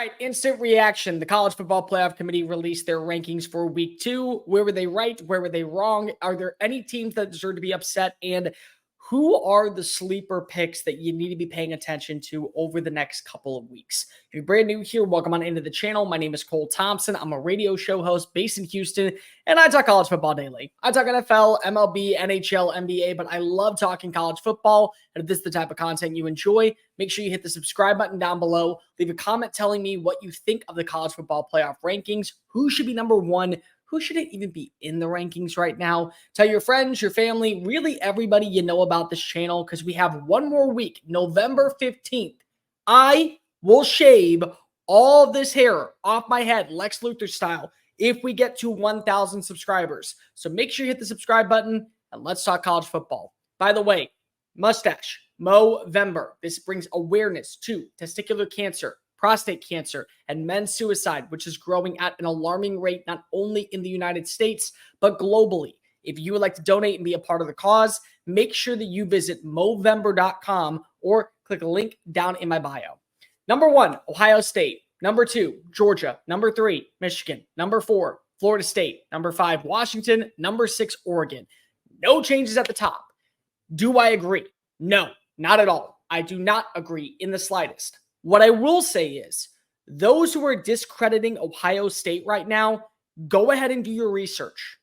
right, instant reaction. The College Football Playoff Committee released their rankings for week 2. Where were they right? Where were they wrong? Are there any teams that deserve to be upset? And who are the sleeper picks that you need to be paying attention to over the next couple of weeks? If you're brand new here, welcome on into the channel. My name is Cole Thompson. I'm a radio show host based in Houston, and I talk college football daily. I talk NFL, MLB, NHL, NBA, but I love talking college football. And if this is the type of content you enjoy, make sure you hit the subscribe button down below. Leave a comment telling me what you think of the college football playoff rankings. Who should be number 1? Who shouldn't even be in the rankings right now? Tell your friends, your family, really everybody you know about this channel, because we have one more week, November 15th. I will shave all of this hair off my head, Lex Luthor style, if we get to 1,000 subscribers. So make sure you hit the subscribe button and let's talk college football. By the way, mustache, Movember. This brings awareness to testicular cancer, prostate cancer, and men's suicide, which is growing at an alarming rate, not only in the United States, but globally. If you would like to donate and be a part of the cause, make sure that you visit Movember.com or click a link down in my bio. Number 1, Ohio State. Number 2, Georgia. Number 3, Michigan. Number 4, Florida State. Number 5, Washington. Number 6, Oregon. No changes at the top. Do I agree? No, not at all. I do not agree in the slightest. What I will say is, those who are discrediting Ohio State right now, go ahead and do your research.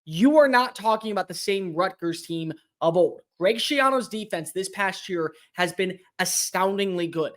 You are not talking about the same Rutgers team of old. Greg Schiano's defense this past year has been astoundingly good.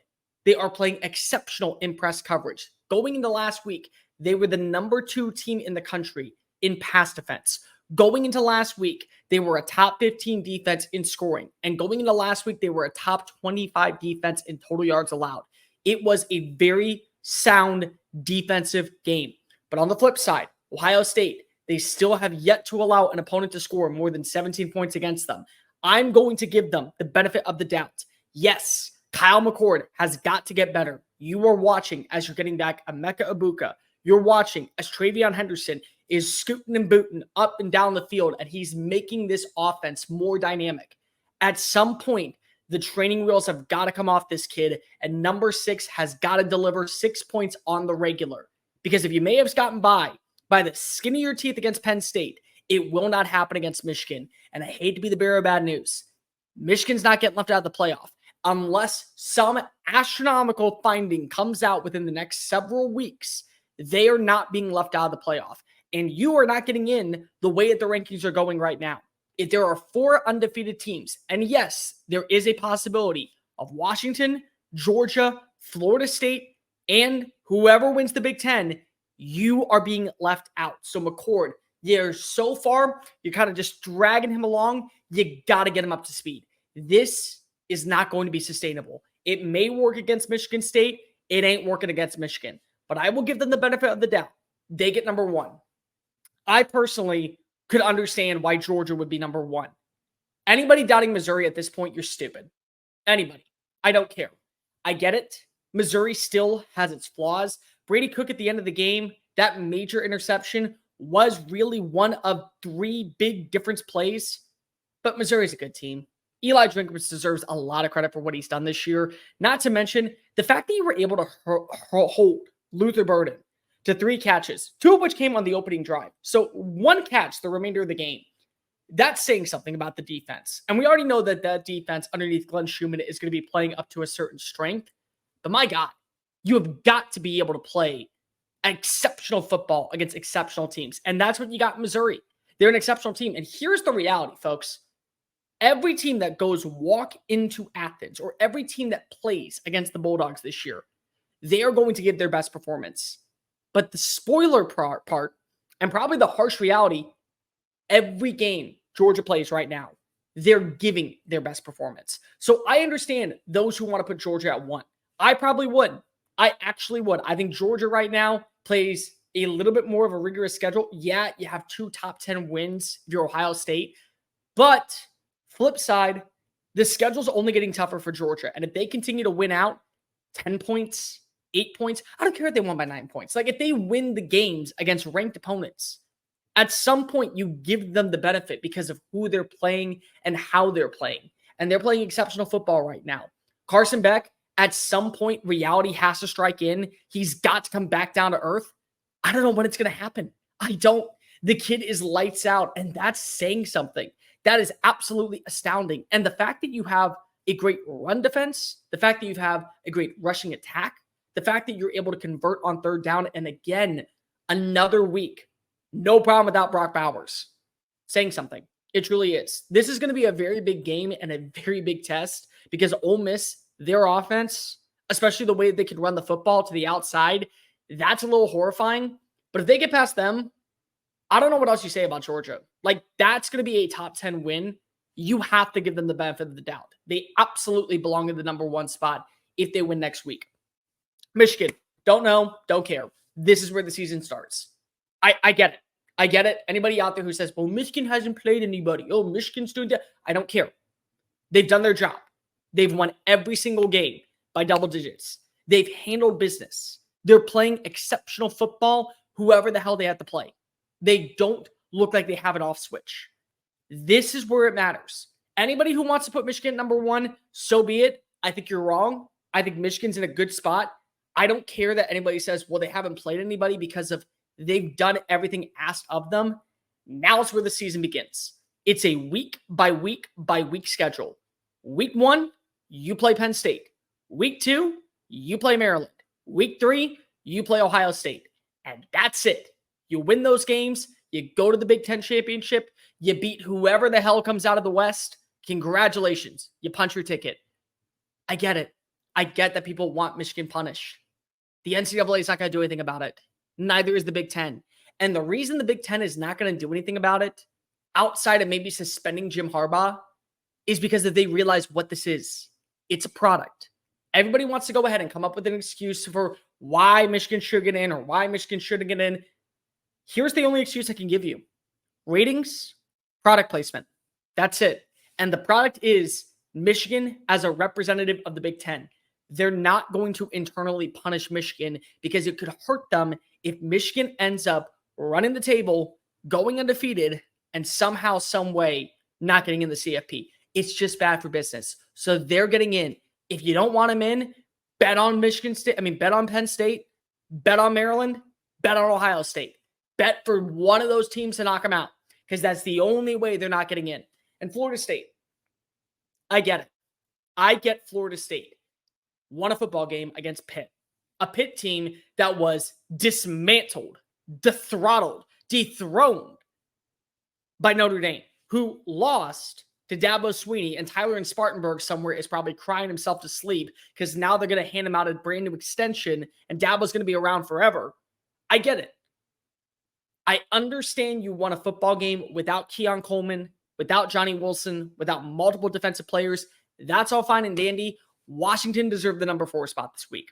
They are playing exceptional in-press coverage. Going into last week, they were the number 2 team in the country in pass defense. Going into last week, they were a top 15 defense in scoring. And going into last week, they were a top 25 defense in total yards allowed. It was a very sound defensive game. But on the flip side, Ohio State, they still have yet to allow an opponent to score more than 17 points against them. I'm going to give them the benefit of the doubt. Yes, Kyle McCord has got to get better. You are watching as you're getting back Emeka Egbuka. You're watching as Travion Henderson is scooting and booting up and down the field, and he's making this offense more dynamic. At some point, the training wheels have got to come off this kid, and number 6 has got to deliver 6 points on the regular. Because if you may have gotten by the skin of your teeth against Penn State, it will not happen against Michigan. And I hate to be the bearer of bad news. Michigan's not getting left out of the playoff unless some astronomical finding comes out within the next several weeks. They are not being left out of the playoff. And you are not getting in the way that the rankings are going right now. If there are 4 undefeated teams, and yes, there is a possibility of Washington, Georgia, Florida State, and whoever wins the Big Ten, you are being left out. So McCord, so far, you're kind of just dragging him along. You got to get him up to speed. This is not going to be sustainable. It may work against Michigan State. It ain't working against Michigan. But I will give them the benefit of the doubt. They get number 1. I personally could understand why Georgia would be number 1. Anybody doubting Missouri at this point, you're stupid. Anybody. I don't care. I get it. Missouri still has its flaws. Brady Cook at the end of the game, that major interception was really one of 3 big difference plays. But Missouri's a good team. Eli Drinkwitz deserves a lot of credit for what he's done this year. Not to mention the fact that you were able to hold Luther Burden to 3 catches, 2 of which came on the opening drive. So 1 catch the remainder of the game. That's saying something about the defense. And we already know that that defense underneath Glenn Schumann is going to be playing up to a certain strength. But my God, you have got to be able to play exceptional football against exceptional teams. And that's what you got in Missouri. They're an exceptional team. And here's the reality, folks. Every team that goes walk into Athens, or every team that plays against the Bulldogs this year, they are going to give their best performance. But the spoiler part, and probably the harsh reality, every game Georgia plays right now, they're giving their best performance. So I understand those who want to put Georgia at 1. I probably would. I actually would. I think Georgia right now plays a little bit more of a rigorous schedule. Yeah, you have 2 top 10 wins if you're Ohio State. But flip side, the schedule's only getting tougher for Georgia. And if they continue to win out 10 points, 8 points, I don't care if they won by 9 points. Like if they win the games against ranked opponents, at some point you give them the benefit because of who they're playing and how they're playing. And they're playing exceptional football right now. Carson Beck, at some point reality has to strike in. He's got to come back down to earth. I don't know when it's going to happen. I don't. The kid is lights out, and that's saying something. That is absolutely astounding. And the fact that you have a great run defense, the fact that you have a great rushing attack, the fact that you're able to convert on third down, and again, another week, no problem without Brock Bowers, saying something. It truly is. This is going to be a very big game and a very big test because Ole Miss, their offense, especially the way they can run the football to the outside, that's a little horrifying. But if they get past them, I don't know what else you say about Georgia. Like, that's going to be a top 10 win. You have to give them the benefit of the doubt. They absolutely belong in the number 1 spot if they win next week. Michigan, don't know, don't care. This is where the season starts. I get it. I get it. Anybody out there who says, well, Michigan hasn't played anybody. Oh, Michigan's doing that. I don't care. They've done their job. They've won every single game by double digits. They've handled business. They're playing exceptional football, whoever the hell they have to play. They don't look like they have an off switch. This is where it matters. Anybody who wants to put Michigan number 1, so be it. I think you're wrong. I think Michigan's in a good spot. I don't care that anybody says, well, they haven't played anybody because of they've done everything asked of them. Now is where the season begins. It's a week by week by week schedule. Week 1, you play Penn State. Week 2, you play Maryland. Week 3, you play Ohio State. And that's it. You win those games. You go to the Big Ten championship. You beat whoever the hell comes out of the West. Congratulations. You punch your ticket. I get it. I get that people want Michigan punished. The NCAA is not going to do anything about it. Neither is the Big Ten. And the reason the Big Ten is not going to do anything about it, outside of maybe suspending Jim Harbaugh, is because they realize what this is. It's a product. Everybody wants to go ahead and come up with an excuse for why Michigan should get in or why Michigan shouldn't get in. Here's the only excuse I can give you. Ratings, product placement. That's it. And the product is Michigan as a representative of the Big Ten. They're not going to internally punish Michigan because it could hurt them if Michigan ends up running the table, going undefeated, and somehow, some way not getting in the CFP. It's just bad for business. So they're getting in. If you don't want them in, bet on Michigan State. Bet on Penn State, bet on Maryland, bet on Ohio State. Bet for one of those teams to knock them out because that's the only way they're not getting in. And Florida State, I get it. I get Florida State won a football game against Pitt, a Pitt team that was dismantled, dethroned by Notre Dame, who lost to Dabo Swinney, and Tyler in Spartanburg somewhere is probably crying himself to sleep because now they're going to hand him out a brand new extension and Dabo's going to be around forever. I get it. I understand you won a football game without Keon Coleman, without Johnny Wilson, without multiple defensive players. That's all fine and dandy. Washington deserved the number 4 spot this week.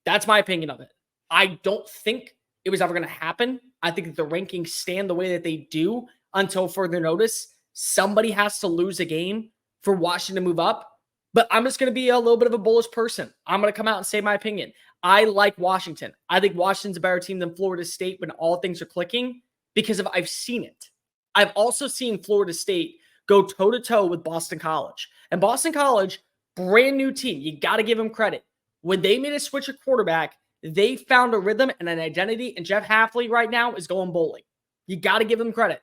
That's my opinion of it. I don't think it was ever going to happen. I think that the rankings stand the way that they do until further notice. Somebody has to lose a game for Washington to move up. But I'm just going to be a little bit of a bullish person. I'm going to come out and say my opinion. I like Washington. I think Washington's a better team than Florida State when all things are clicking because I've seen it. I've also seen Florida State go toe-to-toe with Boston College. And Boston College, brand new team. You got to give them credit. When they made a switch at quarterback, they found a rhythm and an identity, and Jeff Hafley right now is going bowling. You got to give them credit.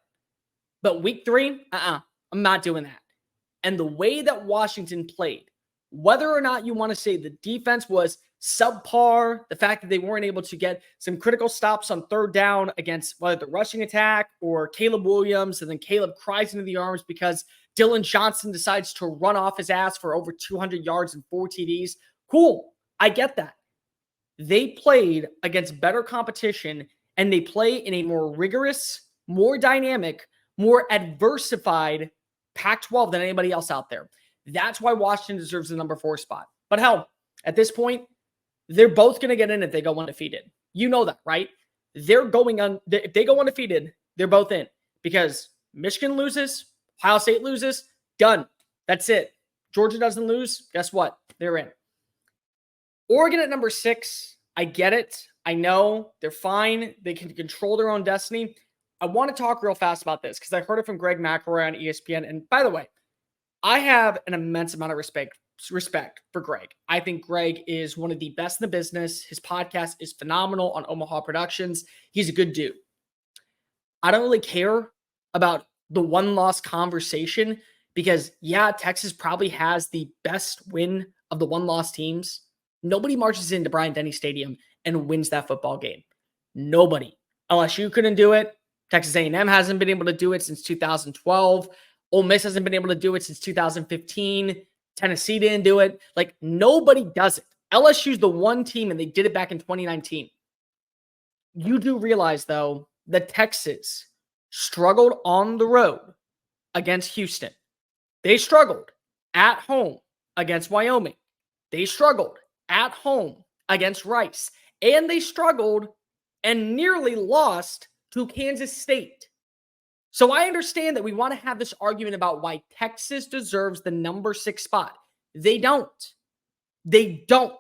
But week 3, I'm not doing that. And the way that Washington played, whether or not you want to say the defense was subpar, the fact that they weren't able to get some critical stops on third down against whether the rushing attack or Caleb Williams, and then Caleb cries into the arms because Dylan Johnson decides to run off his ass for over 200 yards and 4 TDs. Cool. I get that. They played against better competition, and they play in a more rigorous, more dynamic, more adversified Pac-12 than anybody else out there. That's why Washington deserves the number 4 spot. But hell, at this point, they're both going to get in if they go undefeated. You know that, right? They're going on. If they go undefeated, they're both in because Michigan loses, Ohio State loses, done. That's it. Georgia doesn't lose. Guess what? They're in. Oregon at number 6. I get it. I know they're fine. They can control their own destiny. I want to talk real fast about this because I heard it from Greg McElroy on ESPN. And by the way, I have an immense amount of respect respect for Greg. I think Greg is one of the best in the business. His podcast is phenomenal on Omaha Productions. He's a good dude. I don't really care about the one-loss conversation because, yeah, Texas probably has the best win of the one-loss teams. Nobody marches into Bryant-Denny Stadium and wins that football game. Nobody. LSU couldn't do it. Texas A&M hasn't been able to do it since 2012. Ole Miss hasn't been able to do it since 2015. Tennessee didn't do it. Like, nobody does it. LSU's the one team, and they did it back in 2019. You do realize, though, that Texas struggled on the road against Houston. They struggled at home against Wyoming. They struggled at home against Rice. And they struggled and nearly lost to Kansas State. So I understand that we want to have this argument about why Texas deserves the number 6 spot. They don't. They don't.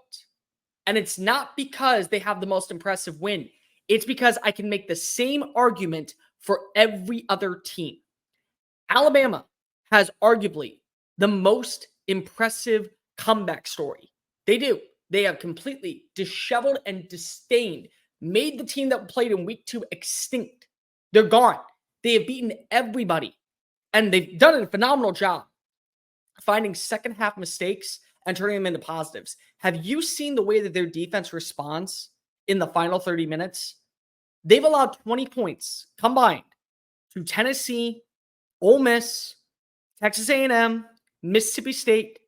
And it's not because they have the most impressive win. It's because I can make the same argument for every other team. Alabama has arguably the most impressive comeback story. They do. They have completely disheveled and disdained, made the team that played in week 2 extinct. They're gone. They have beaten everybody. And they've done a phenomenal job finding second half mistakes and turning them into positives. Have you seen the way that their defense responds in the final 30 minutes? They've allowed 20 points combined to Tennessee, Ole Miss, Texas A&M, Mississippi State,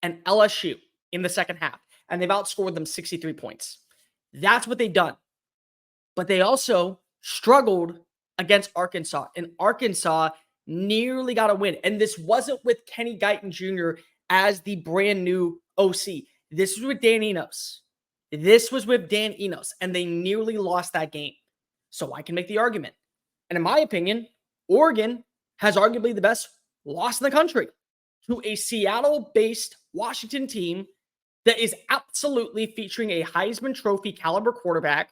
and LSU in the second half. And they've outscored them 63 points. That's what they've done. But they also struggled against Arkansas. And Arkansas nearly got a win. And this wasn't with Kenny Guyton Jr. as the brand new OC. This was with Dan Enos. And they nearly lost that game. So I can make the argument. And in my opinion, Oregon has arguably the best loss in the country to a Seattle-based Washington team that is absolutely featuring a Heisman Trophy caliber quarterback.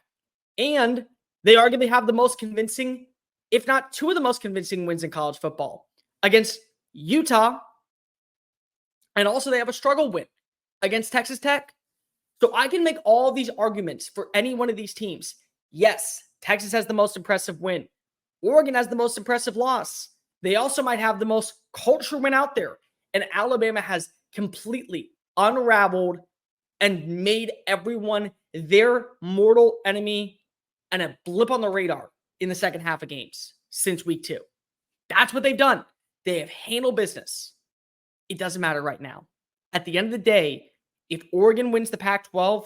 And they arguably have the most convincing, if not 2 of the most convincing wins in college football against Utah. And also they have a struggle win against Texas Tech. So I can make all these arguments for any one of these teams. Yes, Texas has the most impressive win. Oregon has the most impressive loss. They also might have the most culture win out there. And Alabama has completely unraveled and made everyone their mortal enemy and a blip on the radar in the second half of games since week 2. That's what they've done. They have handled business. It doesn't matter right now. At the end of the day, if Oregon wins the Pac-12,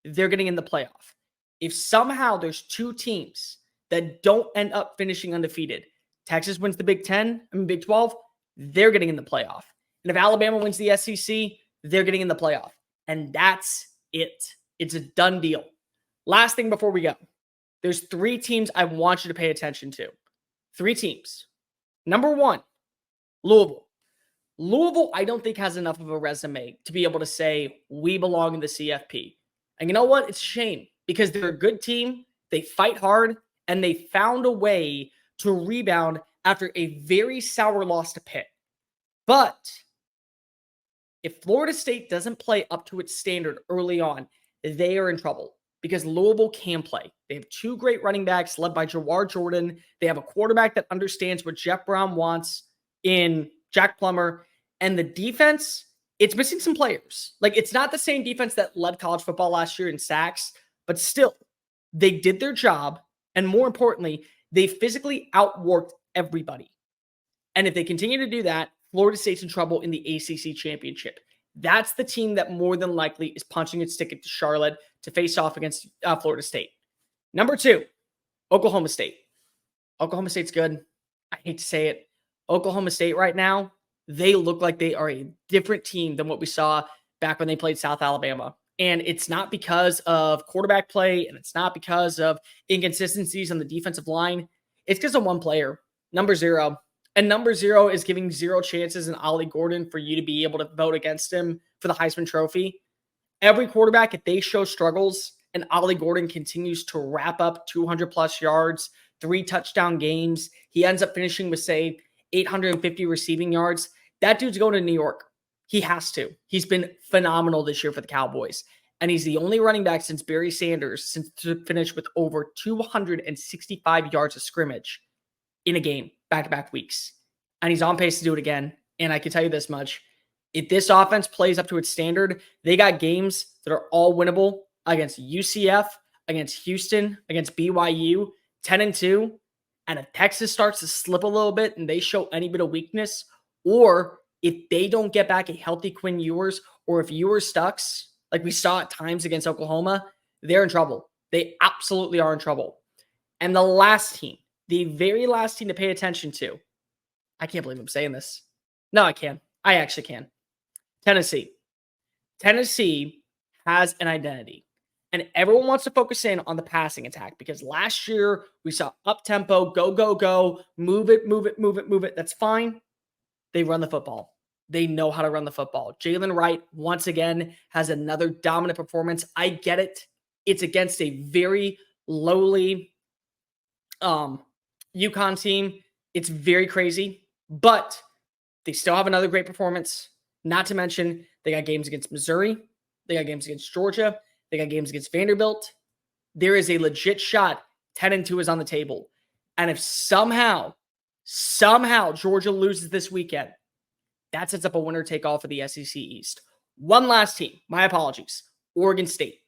they're getting in the playoff. If somehow there's 2 teams that don't end up finishing undefeated, Texas wins the Big 12, they're getting in the playoff. And if Alabama wins the SEC, they're getting in the playoff. And that's it. It's a done deal. Last thing before we go. There's 3 teams I want you to pay attention to. 3 teams. Number 1, Louisville. Louisville, I don't think has enough of a resume to be able to say we belong in the CFP. And you know what? It's a shame because they're a good team. They fight hard and they found a way to rebound after a very sour loss to Pitt. But if Florida State doesn't play up to its standard early on, they are in trouble because Louisville can play. They have 2 great running backs led by Jawar Jordan. They have a quarterback that understands what Jeff Brown wants in Jack Plummer. And the defense, it's missing some players. Like, it's not the same defense that led college football last year in sacks, but still, they did their job. And more importantly, they physically outworked everybody. And if they continue to do that, Florida State's in trouble in the ACC championship. That's the team that more than likely is punching its ticket to Charlotte to face off against Florida State. Number 2, Oklahoma State. Oklahoma State's good. I hate to say it. Oklahoma State right now, they look like they are a different team than what we saw back when they played South Alabama. And it's not because of quarterback play, and it's not because of inconsistencies on the defensive line. It's because of one player, number 0. And number 0 is giving 0 chances in Ollie Gordon for you to be able to vote against him for the Heisman Trophy. Every quarterback, if they show struggles and Ollie Gordon continues to wrap up 200-plus yards, 3 touchdown games, he ends up finishing with, say, 850 receiving yards, that dude's going to New York. He has to. He's been phenomenal this year for the Cowboys. And he's the only running back since Barry Sanders to finish with over 265 yards of scrimmage in a game back-to-back weeks. And he's on pace to do it again. And I can tell you this much. If this offense plays up to its standard, they got games that are all winnable against UCF, against Houston, against BYU, 10-2. And if Texas starts to slip a little bit and they show any bit of weakness, or if they don't get back a healthy Quinn Ewers, or if Ewers sucks, like we saw at times against Oklahoma, they're in trouble. They absolutely are in trouble. And the last team, the very last team to pay attention to, I can't believe I'm saying this. No, I can. I actually can. Tennessee. Tennessee has an identity. And everyone wants to focus in on the passing attack because last year we saw up-tempo, go, go, go, move it, move it, move it, move it. That's fine. They run the football. They know how to run the football. Jalen Wright, once again, has another dominant performance. I get it. It's against a very lowly UConn team. It's very crazy, but they still have another great performance. Not to mention, they got games against Missouri. They got games against Georgia. They got games against Vanderbilt. There is a legit shot. 10-2 is on the table. And if somehow Georgia loses this weekend, that sets up a winner-take-all for the SEC East. One last team. My apologies. Oregon State.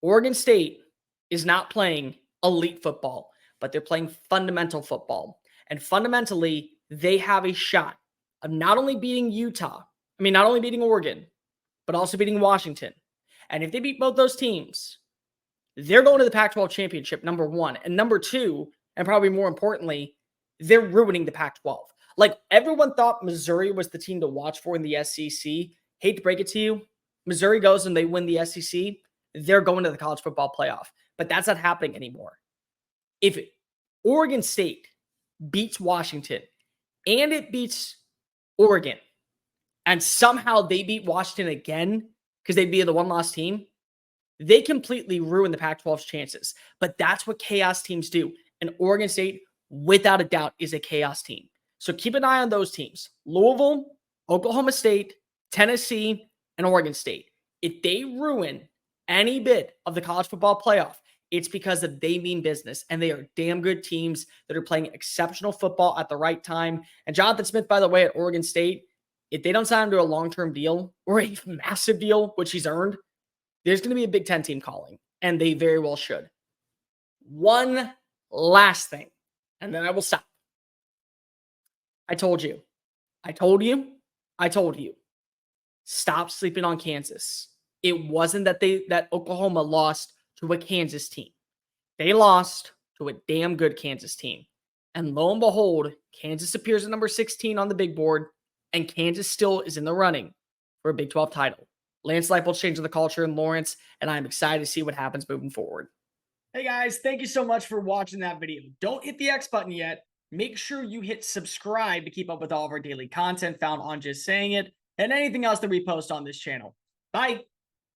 Oregon State is not playing elite football, but they're playing fundamental football. And fundamentally, they have a shot of not only beating Oregon, but also beating Washington. And if they beat both those teams, they're going to the Pac-12 championship, number one. And number two, and probably more importantly, they're ruining the Pac-12. Like, everyone thought Missouri was the team to watch for in the SEC. Hate to break it to you. Missouri goes and they win the SEC. They're going to the college football playoff. But that's not happening anymore. If Oregon State beats Washington and it beats Oregon, and somehow they beat Washington again because they'd be the one-loss team, they completely ruin the Pac-12's chances. But that's what chaos teams do. And Oregon State, without a doubt, is a chaos team. So keep an eye on those teams. Louisville, Oklahoma State, Tennessee, and Oregon State. If they ruin any bit of the college football playoff, it's because of they mean business. And they are damn good teams that are playing exceptional football at the right time. And Jonathan Smith, by the way, at Oregon State, if they don't sign him to a long-term deal or a massive deal, which he's earned, there's going to be a Big Ten team calling. And they very well should. One last thing, and then I will stop. I told you. Stop sleeping on Kansas. It wasn't that Oklahoma lost to a Kansas team. They lost to a damn good Kansas team. And lo and behold, Kansas appears at number 16 on the big board, and Kansas still is in the running for a Big 12 title. Lance Leipold's changing the culture in Lawrence, and I'm excited to see what happens moving forward. Hey guys, thank you so much for watching that video. Don't hit the X button yet. Make sure you hit subscribe to keep up with all of our daily content found on Just Saying It and anything else that we post on this channel. Bye.